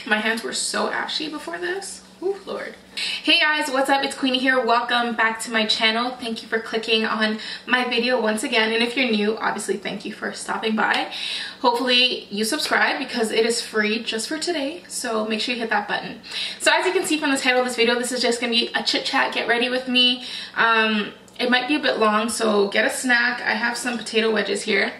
My hands were so ashy before this. Ooh, Lord. Hey guys, what's up? It's Queenie here. Welcome back to my channel. Thank you for clicking on my video once again. And if you're new, obviously thank you for stopping by. Hopefully you subscribe because it is free just for today. So make sure you hit that button. So as you can see from the title of this video, this is just gonna be a chit chat. Get ready with me. It might be a bit long, so get a snack. I have some potato wedges here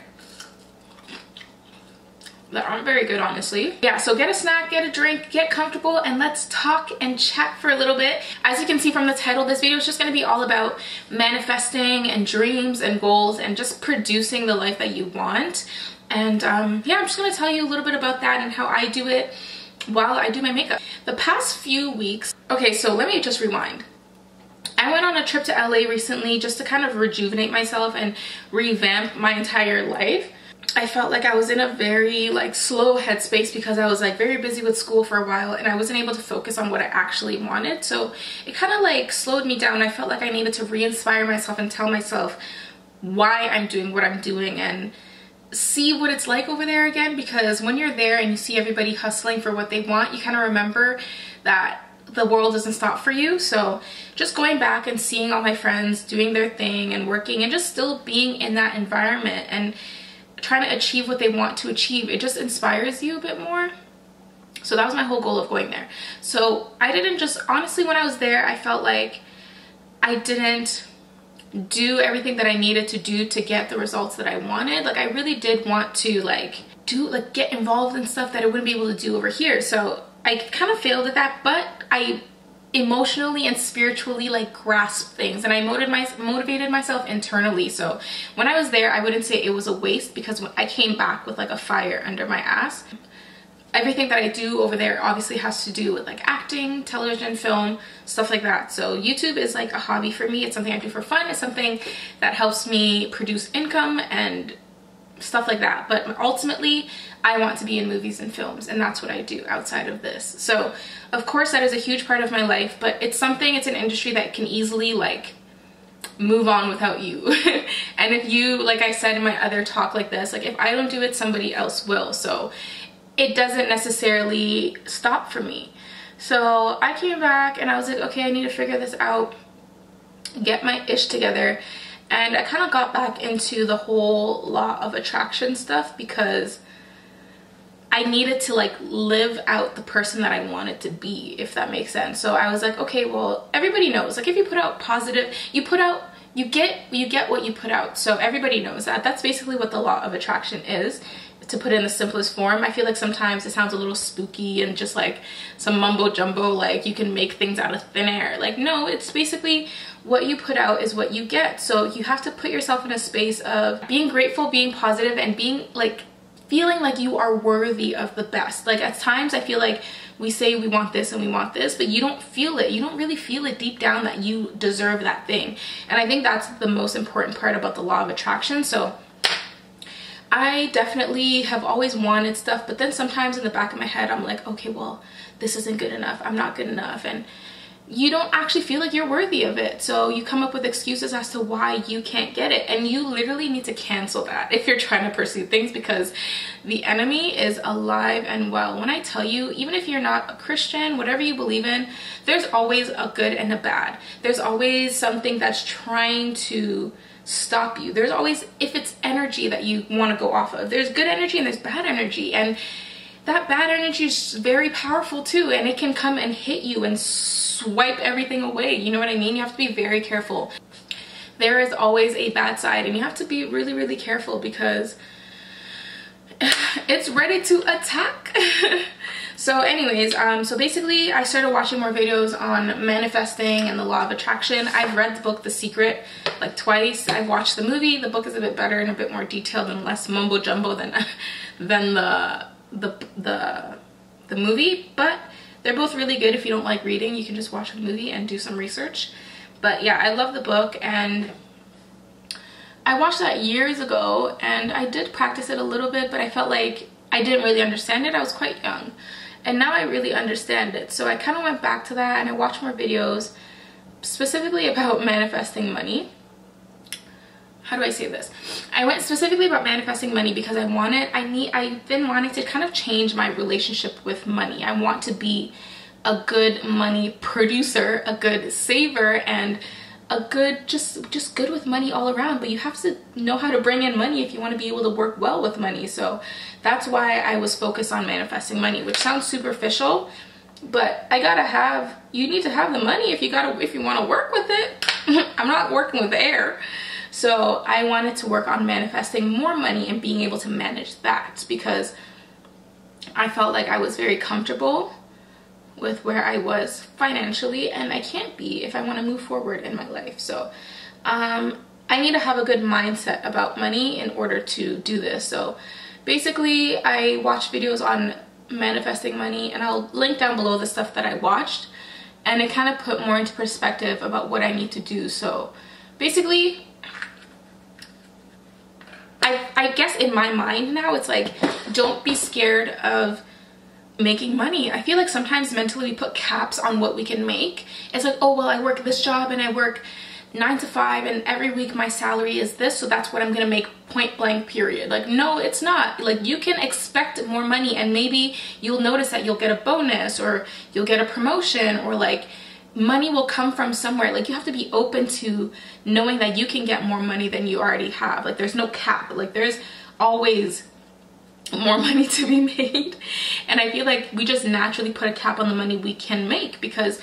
that aren't very good, honestly. Yeah, so get a snack, get a drink, get comfortable, and let's talk and chat for a little bit. As you can see from the title, this video is just gonna be all about manifesting and dreams and goals and just producing the life that you want. And yeah, I'm just gonna tell you a little bit about that and how I do it while I do my makeup. The past few weeks, okay, so let me just rewind. I went on a trip to LA recently just to kind of rejuvenate myself and revamp my entire life. I felt like I was in a very slow headspace because I was very busy with school for a while and I wasn't able to focus on what I actually wanted. So it kind of slowed me down. I felt like I needed to re-inspire myself and tell myself why I'm doing what I'm doing and see what it's like over there again, because when you're there and you see everybody hustling for what they want, you kind of remember that the world doesn't stop for you. So just going back and seeing all my friends doing their thing and working and just still being in that environment and trying to achieve what they want to achieve, it just inspires you a bit more. So that was my whole goal of going there. So I didn't just, honestly, when I was there, I felt like I didn't do everything that I needed to do to get the results that I wanted. I really did want to get involved in stuff that I wouldn't be able to do over here. So I kind of failed at that, but I emotionally and spiritually grasp things, and I motivated myself internally. So when I was there, I wouldn't say it was a waste, because when I came back with a fire under my ass. Everything that I do over there obviously has to do with acting, television, film, stuff like that. So YouTube is a hobby for me. It's something I do for fun. It's something that helps me produce income and stuff like that. But ultimately, I want to be in movies and films, and that's what I do outside of this. So of course that is a huge part of my life, but it's an industry that can easily move on without you. And if you, like I said in my other talk like this, if I don't do it, somebody else will. So it doesn't necessarily stop for me. So I came back and I was like, okay, I need to figure this out, get my ish together. And I kind of got back into the whole law of attraction stuff because I needed to live out the person that I wanted to be, if that makes sense. So I was like, okay, well, everybody knows, if you put out positive, you get what you put out. So everybody knows that. That's basically what the law of attraction is, to put it in the simplest form. I feel like sometimes it sounds a little spooky and just some mumbo jumbo, you can make things out of thin air. No, it's basically what you put out is what you get. So you have to put yourself in a space of being grateful, being positive, and being feeling like you are worthy of the best. At times I feel like we say we want this and we want this, but you don't feel it. You don't really feel it deep down that you deserve that thing. And I think that's the most important part about the law of attraction. So I definitely have always wanted stuff, but then sometimes in the back of my head, I'm like, okay, well, this isn't good enough. I'm not good enough. And you don't actually feel like you're worthy of it. So you come up with excuses as to why you can't get it. And you literally need to cancel that if you're trying to pursue things, because the enemy is alive and well. When I tell you, even if you're not a Christian, whatever you believe in, there's always a good and a bad. There's always something that's trying to stop you. There's always, if it's energy that you want to go off of, there's good energy and there's bad energy. And that bad energy is very powerful too, and it can come and hit you and swipe everything away. You know what I mean? You have to be very careful. There is always a bad side, and you have to be really, really careful because it's ready to attack. So anyways, so basically I started watching more videos on manifesting and the law of attraction. I've read the book The Secret twice. I've watched the movie. The book is a bit better and a bit more detailed and less mumbo jumbo than the movie, but they're both really good. If you don't like reading, you can just watch the movie and do some research. But yeah, I love the book, and I watched that years ago and I did practice it a little bit, but I felt like I didn't really understand it. I was quite young, and now I really understand it. So I kind of went back to that and I watched more videos specifically about manifesting money. how do I say this? I went specifically about manifesting money because I've been wanting to kind of change my relationship with money. I want to be a good money producer, a good saver, and a good, just good with money all around. But you have to know how to bring in money if you want to be able to work well with money. So that's why I was focused on manifesting money, which sounds superficial, but you need to have the money if you want to work with it. I'm not working with air. So I wanted to work on manifesting more money and being able to manage that, because I felt like I was very comfortable with where I was financially, and I can't be if I want to move forward in my life. So I need to have a good mindset about money in order to do this. So basically, I watched videos on manifesting money, and I'll link down below the stuff that I watched, and it kind of put more into perspective about what I need to do. So basically, I guess in my mind now, it's like, don't be scared of making money. I feel like sometimes mentally we put caps on what we can make. It's like, oh well, I work this job and I work 9 to 5 and every week my salary is this, so that's what I'm gonna make, point blank, period. Like, no, it's not. Like, you can expect more money, and maybe you'll notice that you'll get a bonus or you'll get a promotion, or like money will come from somewhere. Like, you have to be open to knowing that you can get more money than you already have. Like, there's no cap. Like, there's always more money to be made. And I feel like we just naturally put a cap on the money we can make because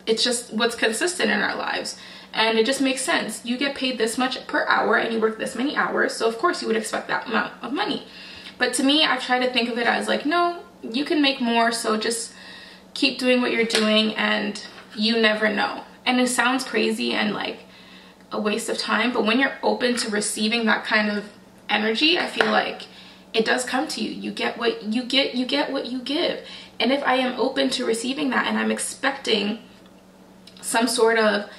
it's just what's consistent in our lives. And it just makes sense. You get paid this much per hour and you work this many hours, so of course you would expect that amount of money. But to me, I try to think of it as like, no, you can make more, so just keep doing what you're doing and you never know. And it sounds crazy and like a waste of time, but when you're open to receiving that kind of energy, I feel like it does come to you. You get what you get what you give. And if I am open to receiving that and I'm expecting some sort of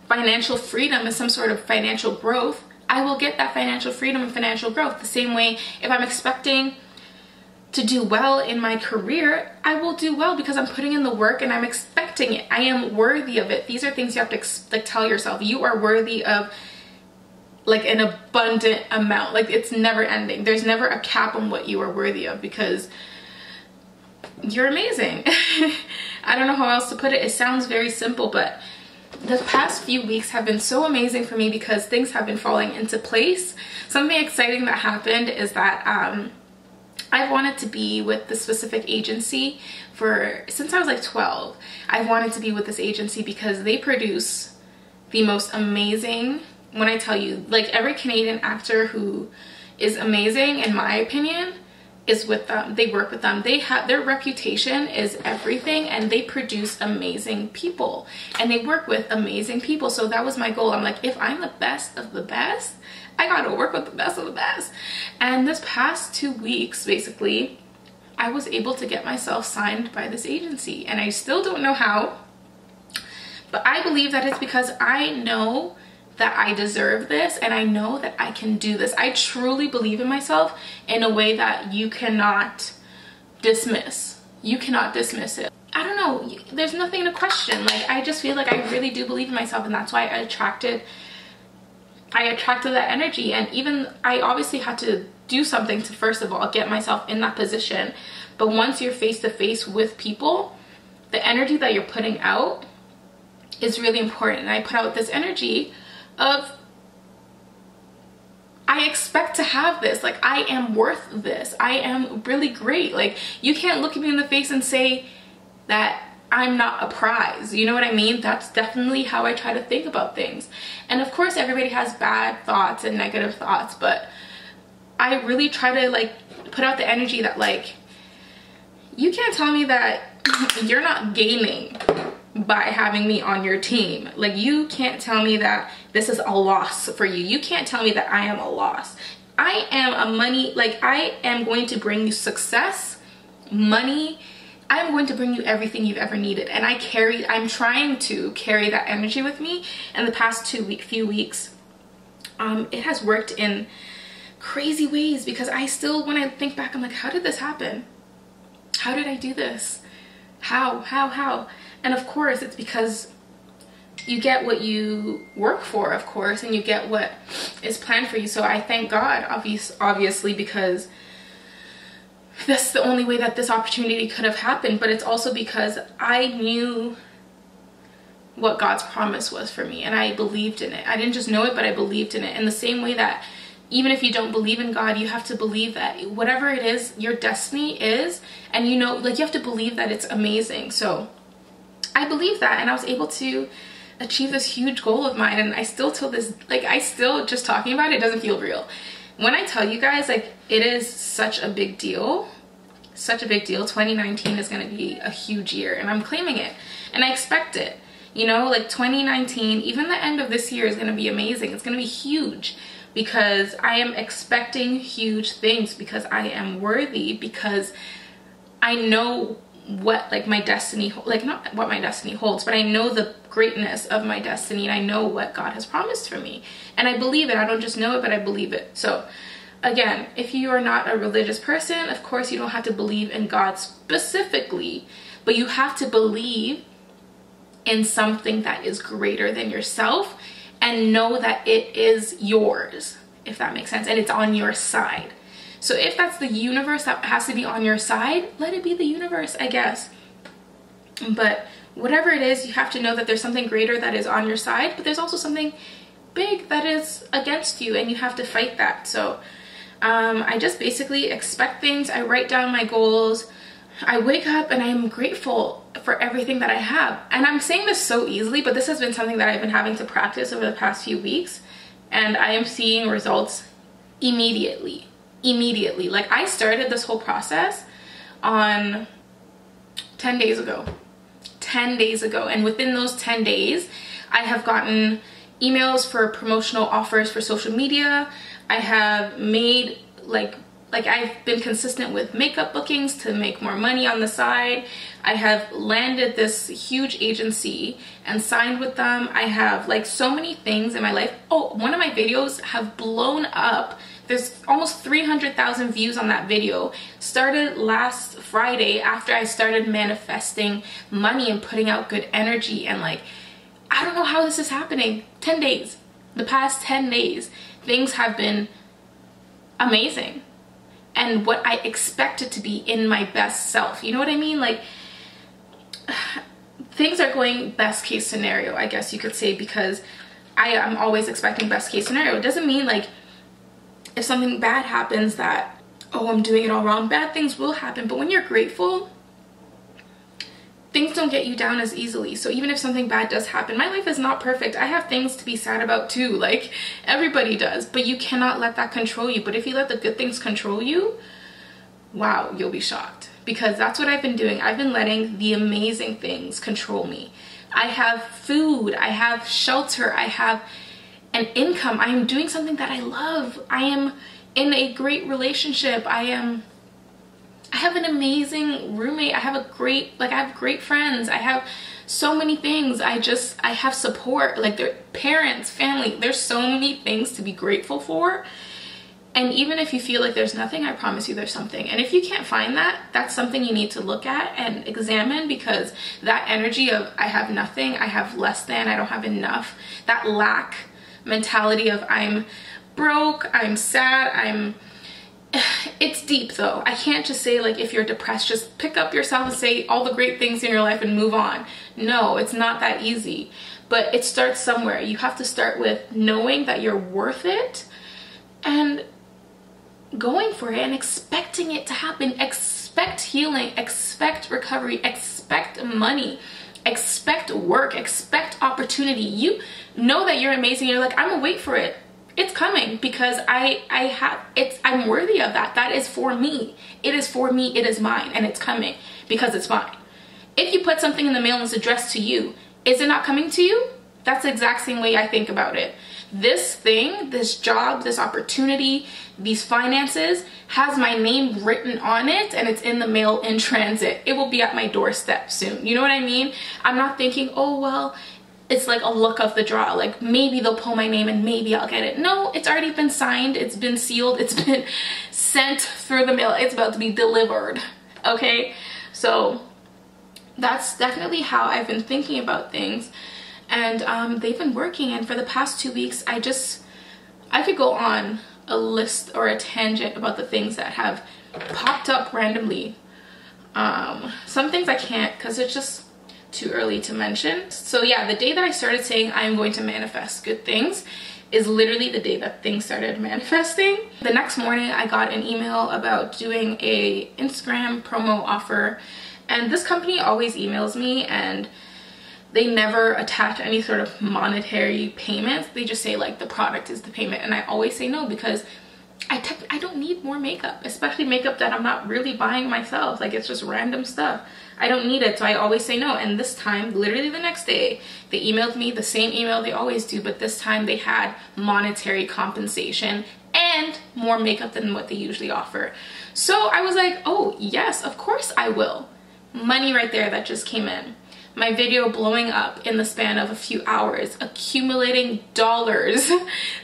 financial freedom and some sort of financial growth, I will get that financial freedom and financial growth. The same way, if I'm expecting to do well in my career, I will do well because I'm putting in the work and I'm expecting it. I am worthy of it. These are things you have to tell yourself. You are worthy of like an abundant amount. Like, it's never ending. There's never a cap on what you are worthy of because you're amazing. I don't know how else to put it. It sounds very simple, but the past few weeks have been so amazing for me because things have been falling into place. Something exciting that happened is that I've wanted to be with this specific agency since I was like 12. I've wanted to be with this agency because they produce the most amazing, when I tell you, like, every Canadian actor who is amazing, in my opinion, is with them. They work with them. Their reputation is everything, and they produce amazing people and they work with amazing people. So that was my goal. I'm like, if I'm the best of the best, I gotta work with the best of the best. And this past 2 weeks, basically, I was able to get myself signed by this agency, and I still don't know how, but I believe that it's because I know that I deserve this and I know that I can do this. I truly believe in myself in a way that you cannot dismiss. You cannot dismiss it. I don't know, there's nothing to question. Like, I just feel like I really do believe in myself, and that's why I attracted that energy. And even I obviously had to do something to, first of all, get myself in that position. But once you're face to face with people, the energy that you're putting out is really important. And I put out this energy of, I expect to have this. Like, I am worth this. I am really great. Like, you can't look at me in the face and say that I'm not a prize. You know what I mean? That's definitely how I try to think about things. And of course, everybody has bad thoughts and negative thoughts, but I really try to like put out the energy that, like, you can't tell me that you're not gaining by having me on your team. Like, you can't tell me that this is a loss for you. You can't tell me that I am a loss. I am I am going to bring you success, money. I'm going to bring you everything you've ever needed. And I'm trying to carry that energy with me. And the past few weeks, it has worked in crazy ways, because I still, when I think back, I'm like, how did this happen? How did I do this? How? And of course, it's because you get what you work for, of course, and you get what is planned for you. So I thank God, obviously, because that's the only way that this opportunity could have happened. But it's also because I knew what God's promise was for me, and I believed in it. I didn't just know it, but I believed in it. In the same way that even if you don't believe in God, you have to believe that whatever it is, your destiny is, and you know, like, you have to believe that it's amazing. So I believe that, and I was able to achieve this huge goal of mine, and I still, till this, like, I still, just talking about it doesn't feel real. When I tell you guys, like, it is such a big deal, such a big deal. 2019 is going to be a huge year, and I'm claiming it, and I expect it. You know, like 2019, even the end of this year is going to be amazing. It's going to be huge because I am expecting huge things, because I am worthy, because I know what, like, my destiny, like, not what my destiny holds, but I know the greatness of my destiny, and I know what God has promised for me, and I believe it. I don't just know it, but I believe it. So again, if you are not a religious person, of course you don't have to believe in God specifically, but you have to believe in something that is greater than yourself, and know that it is yours, if that makes sense, and it's on your side. So if that's the universe that has to be on your side, let it be the universe, I guess. But whatever it is, you have to know that there's something greater that is on your side, but there's also something big that is against you, and you have to fight that. So I just basically expect things. I write down my goals. I wake up and I'm grateful for everything that I have. And I'm saying this so easily, but this has been something that I've been having to practice over the past few weeks, and I am seeing results immediately. Like, I started this whole process on 10 days ago. 10 days ago. And within those 10 days, I have gotten emails for promotional offers for social media. I have made, like I've been consistent with makeup bookings to make more money on the side. I have landed this huge agency and signed with them. I have, like, so many things in my life. Oh, one of my videos have blown up. There's almost 300,000 views on that video. Started last Friday after I started manifesting money and putting out good energy, and, like, I don't know how this is happening. 10 days. The past 10 days, things have been amazing. And what I expected to be in my best self. You know what I mean? Like, things are going best case scenario, I guess you could say, because I am always expecting best case scenario. It doesn't mean, like, if something bad happens that, oh, I'm doing it all wrong. Bad things will happen, but when you're grateful, things don't get you down as easily. So even if something bad does happen, my life is not perfect. I have things to be sad about too, like everybody does, but you cannot let that control you. But if you let the good things control you, wow, you'll be shocked, because that's what I've been doing. I've been letting the amazing things control me. I have food, I have shelter, I have an income, I am doing something that I love, I am in a great relationship, I have an amazing roommate, I have great friends, I have so many things. I have support, like, their parents, family. There's so many things to be grateful for. And even if you feel like there's nothing, I promise you there's something. And if you can't find that, that's something you need to look at and examine, because that energy of I have nothing, I have less than, I don't have enough, that lack mentality of I'm broke, I'm sad, it's deep though. I can't just say, like, if you're depressed, just pick up yourself and say all the great things in your life and move on. No, it's not that easy. But it starts somewhere. You have to start with knowing that you're worth it and going for it and expecting it to happen. Expect healing, expect recovery, expect money, expect work, expect opportunity. You know that you're amazing. You're like, I'm gonna wait for it. It's coming, because I'm worthy of that. That is for me. It is for me. It is mine, and it's coming because it's mine. If you put something in the mail and it's addressed to you, is it not coming to you? That's the exact same way I think about it. This thing, this job, this opportunity, these finances has my name written on it, and it's in the mail in transit. It will be at my doorstep soon. You know what I mean? I'm not thinking, oh, well, it's like a luck of the draw, like maybe they'll pull my name and maybe I'll get it. No, it's already been signed, it's been sealed, it's been sent through the mail, it's about to be delivered. Okay, so that's definitely how I've been thinking about things. and they've been working. And for the past 2 weeks, I could go on a list or a tangent about the things that have popped up randomly. Some things I can't because it's just too early to mention. So yeah, the day that I started saying I'm going to manifest good things is literally the day that things started manifesting. The next morning I got an email about doing a Instagram promo offer, and this company always emails me and they never attach any sort of monetary payments. They just say like the product is the payment, and I always say no because I don't need more makeup, especially makeup that I'm not really buying myself. Like, it's just random stuff. I don't need it, so I always say no. And this time, literally the next day, they emailed me the same email they always do, but this time they had monetary compensation and more makeup than what they usually offer. So I was like, oh yes, of course I will. Money right there that just came in. My video blowing up in the span of a few hours, accumulating dollars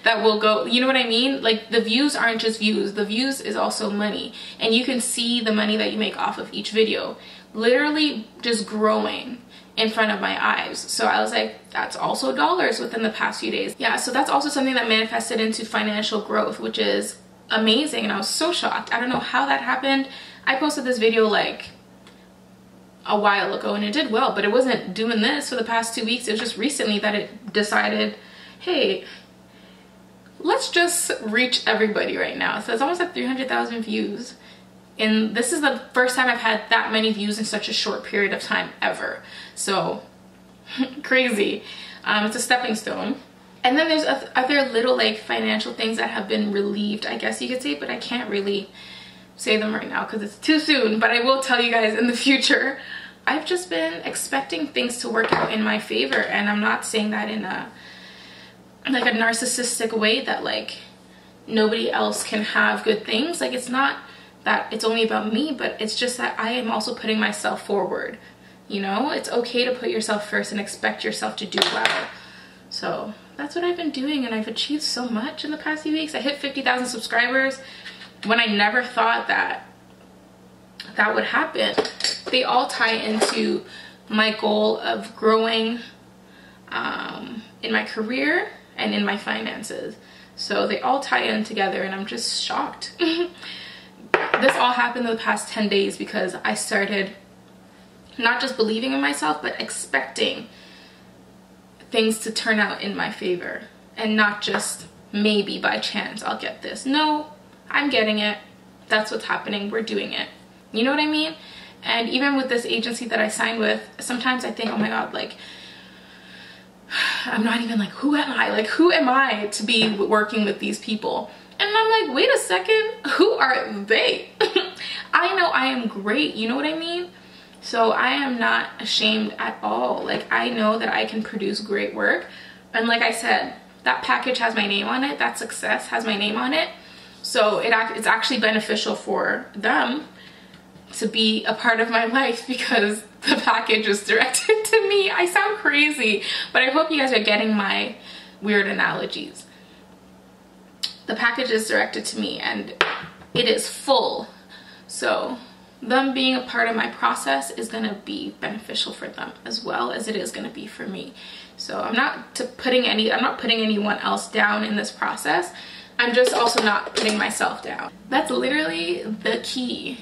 that will go, you know what I mean? Like, the views aren't just views, the views is also money. And you can see the money that you make off of each video literally just growing in front of my eyes. So I was like, that's also dollars within the past few days. Yeah, so that's also something that manifested into financial growth, which is amazing. And I was so shocked. I don't know how that happened. I posted this video like a while ago and it did well, but it wasn't doing this for the past 2 weeks. It was just recently that it decided, hey, let's just reach everybody right now. So it's almost at 300,000 views, and this is the first time I've had that many views in such a short period of time ever. So crazy. It's a stepping stone. And then there's other little like financial things that have been relieved, I guess you could say, but I can't really say them right now because it's too soon, but I will tell you guys in the future. I've just been expecting things to work out in my favor, and I'm not saying that in a like a narcissistic way that like nobody else can have good things. Like, it's not that it's only about me, but it's just that I am also putting myself forward. You know, it's okay to put yourself first and expect yourself to do well. So that's what I've been doing, and I've achieved so much in the past few weeks. I hit 50,000 subscribers when I never thought that that would happen. They all tie into my goal of growing in my career and in my finances. So they all tie in together, and I'm just shocked. This all happened in the past 10 days because I started not just believing in myself, but expecting things to turn out in my favor, and not just maybe by chance I'll get this. No, I'm getting it. That's what's happening. We're doing it. You know what I mean? And even with this agency that I signed with, sometimes I think, oh my God, like, I'm not even like, who am I? Like, who am I to be working with these people? And I'm like, wait a second, who are they? I know I am great. You know what I mean? So I am not ashamed at all. Like, I know that I can produce great work. And like I said, that package has my name on it. That success has my name on it. So it's actually beneficial for them to be a part of my life because the package is directed to me. I sound crazy, but I hope you guys are getting my weird analogies. The package is directed to me and it is full. So them being a part of my process is going to be beneficial for them as well as it is going to be for me. So I'm not putting anyone else down in this process. I'm just also not putting myself down. That's literally the key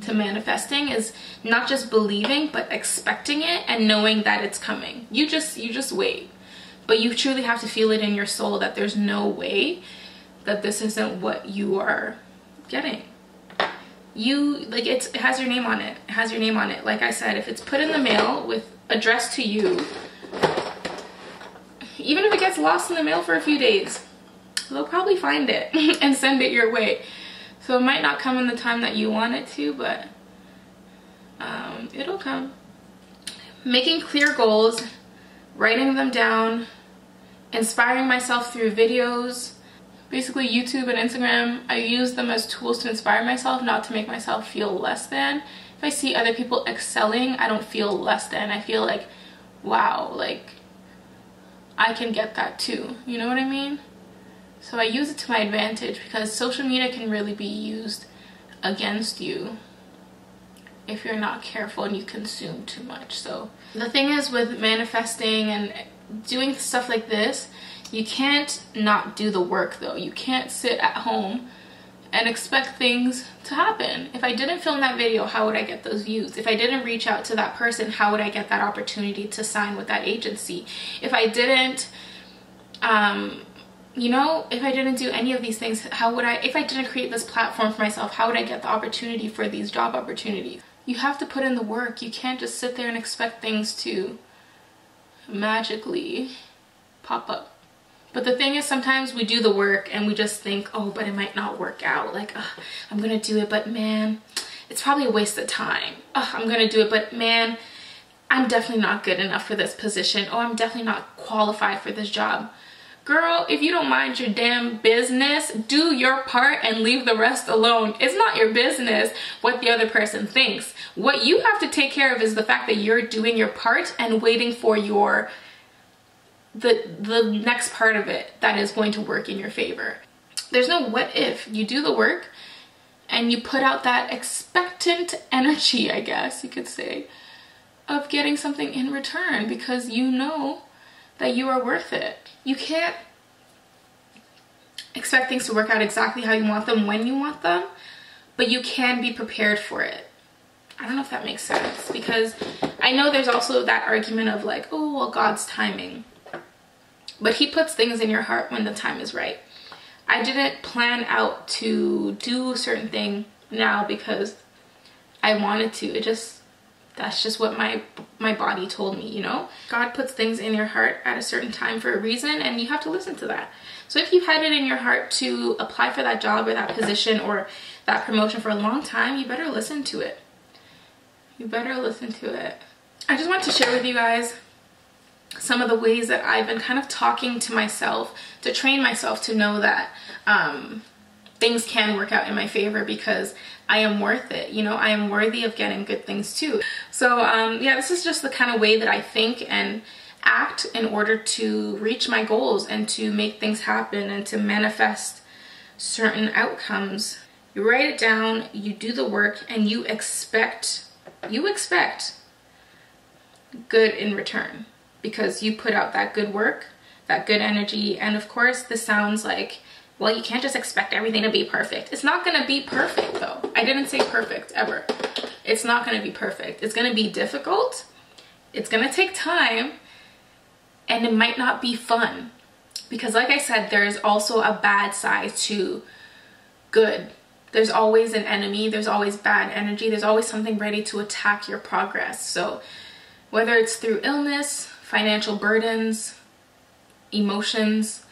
to manifesting, is not just believing but expecting it and knowing that it's coming. You just wait, but you truly have to feel it in your soul that there's no way that this isn't what you are getting. It has your name on it. It has your name on it. Like I said, if it's put in the mail with addressed to you, even if it gets lost in the mail for a few days, they'll probably find it and send it your way. So it might not come in the time that you want it to, but it'll come. Making clear goals, writing them down, inspiring myself through videos. Basically, YouTube and Instagram, I use them as tools to inspire myself, not to make myself feel less than. If I see other people excelling, I don't feel less than. I feel like, wow, like, I can get that too. You know what I mean? So I use it to my advantage, because social media can really be used against you if you're not careful and you consume too much. So the thing is with manifesting and doing stuff like this, you can't not do the work though. You can't sit at home and expect things to happen. If I didn't film that video, how would I get those views? If I didn't reach out to that person, how would I get that opportunity to sign with that agency? If I didn't, you know, if I didn't do any of these things, how would I, if I didn't create this platform for myself, how would I get the opportunity for these job opportunities? You have to put in the work. You can't just sit there and expect things to magically pop up. But the thing is, sometimes we do the work and we just think, oh, but it might not work out. Like, I'm gonna do it, but man, it's probably a waste of time. I'm gonna do it, but man, I'm definitely not good enough for this position. Oh, I'm definitely not qualified for this job. Girl, if you don't mind your damn business, do your part and leave the rest alone. It's not your business what the other person thinks. What you have to take care of is the fact that you're doing your part and waiting for your the next part of it that is going to work in your favor. There's no what if. You do the work and you put out that expectant energy, I guess you could say, of getting something in return, because you know that you are worth it. You can't expect things to work out exactly how you want them when you want them, but you can be prepared for it. I don't know if that makes sense, because I know there's also that argument of like, oh, well, God's timing. But he puts things in your heart when the time is right. I didn't plan out to do a certain thing now because I wanted to. That's just what my body told me, you know? God puts things in your heart at a certain time for a reason, and you have to listen to that. So if you've had it in your heart to apply for that job or that position or that promotion for a long time, you better listen to it. You better listen to it. I just want to share with you guys some of the ways that I've been kind of talking to myself to train myself to know that things can work out in my favor, because I am worth it. You know, I am worthy of getting good things too. So yeah, this is just the kind of way that I think and act in order to reach my goals and to make things happen and to manifest certain outcomes. You write it down, you do the work, and you expect good in return, because you put out that good work, that good energy. And of course, this sounds like, well, you can't just expect everything to be perfect. It's not gonna be perfect though. I didn't say perfect ever. It's not gonna be perfect. It's gonna be difficult. It's gonna take time, and it might not be fun, because like I said, there's also a bad side to good. There's always an enemy. There's always bad energy. There's always something ready to attack your progress. So whether it's through illness, financial burdens, emotions,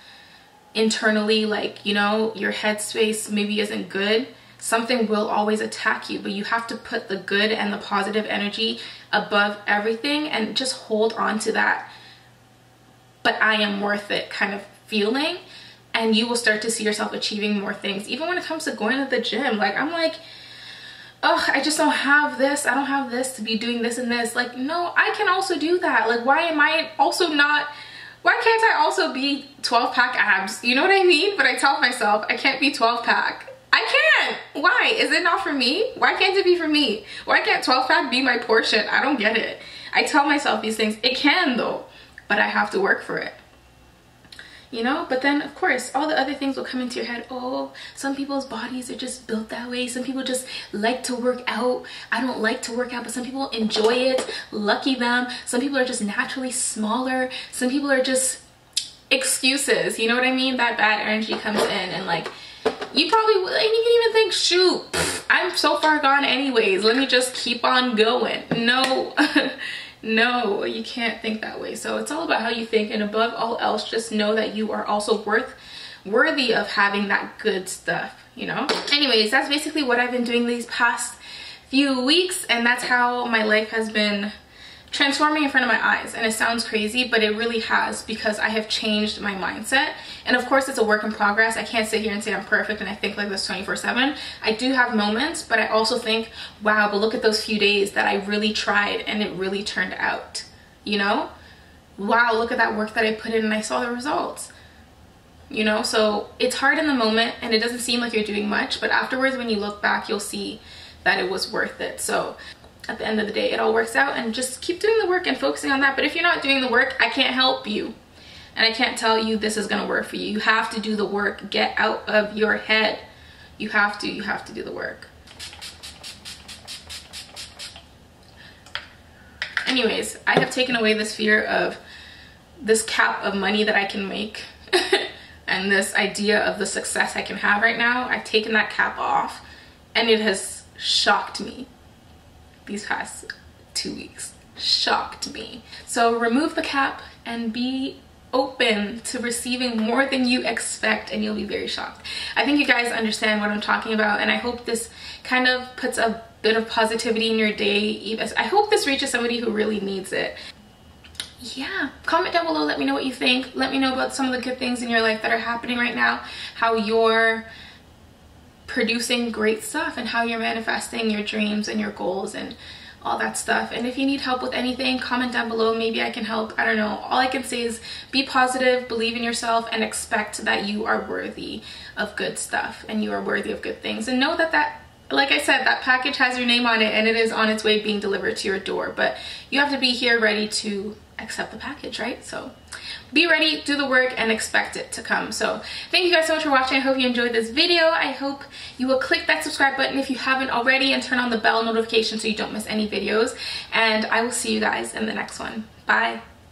internally, like, you know, your headspace maybe isn't good, something will always attack you. But you have to put the good and the positive energy above everything and just hold on to that but I am worth it kind of feeling, and you will start to see yourself achieving more things. Even when it comes to going to the gym, like, I'm like, oh, I just don't have this, I don't have this to be doing this and this. Like, no, I can also do that. Like, why am I also not, why can't I also be 12-pack abs? You know what I mean? But I tell myself I can't be 12-pack. I can't. Why? Is it not for me? Why can't it be for me? Why can't 12-pack be my portion? I don't get it. I tell myself these things. It can though, but I have to work for it. You know, but then of course all the other things will come into your head. Oh, some people's bodies are just built that way. Some people just like to work out. I don't like to work out, but some people enjoy it. Lucky them. Some people are just naturally smaller. Some people are just excuses. You know what I mean? That bad energy comes in, and like, you probably, and you can even think, shoot, I'm so far gone anyways. Let me just keep on going. No. No, you can't think that way. So it's all about how you think, and above all else, just know that you are also worthy of having that good stuff, you know? Anyways, that's basically what I've been doing these past few weeks, and that's how my life has been transforming in front of my eyes. And it sounds crazy, but it really has, because I have changed my mindset. And of course, it's a work in progress. I can't sit here and say I'm perfect and I think like this 24/7. I do have moments, but I also think, wow, but look at those few days that I really tried and it really turned out, you know? Wow, look at that work that I put in and I saw the results, you know? So it's hard in the moment and it doesn't seem like you're doing much, but afterwards when you look back, you'll see that it was worth it. So at the end of the day, it all works out, and just keep doing the work and focusing on that. But if you're not doing the work, I can't help you. And I can't tell you this is gonna work for you. You have to do the work. Get out of your head. You have to do the work. Anyways, I have taken away this fear of this cap of money that I can make and this idea of the success I can have right now. I've taken that cap off, and it has shocked me these past 2 weeks. Shocked me. So remove the cap and be open to receiving more than you expect, and you'll be very shocked. I think you guys understand what I'm talking about, and I hope this kind of puts a bit of positivity in your day. I hope this reaches somebody who really needs it. Yeah, comment down below, let me know what you think. Let me know about some of the good things in your life that are happening right now, how you're producing great stuff, and how you're manifesting your dreams and your goals and all that stuff. And if you need help with anything, comment down below. Maybe I can help. I don't know. All I can say is be positive, believe in yourself, and expect that you are worthy of good stuff and you are worthy of good things. And know that like I said, that package has your name on it, and it is on its way being delivered to your door. But you have to be here ready to accept the package, right? So be ready, do the work, and expect it to come. So thank you guys so much for watching. I hope you enjoyed this video. I hope you will click that subscribe button if you haven't already, and turn on the bell notification so you don't miss any videos. And I will see you guys in the next one. Bye.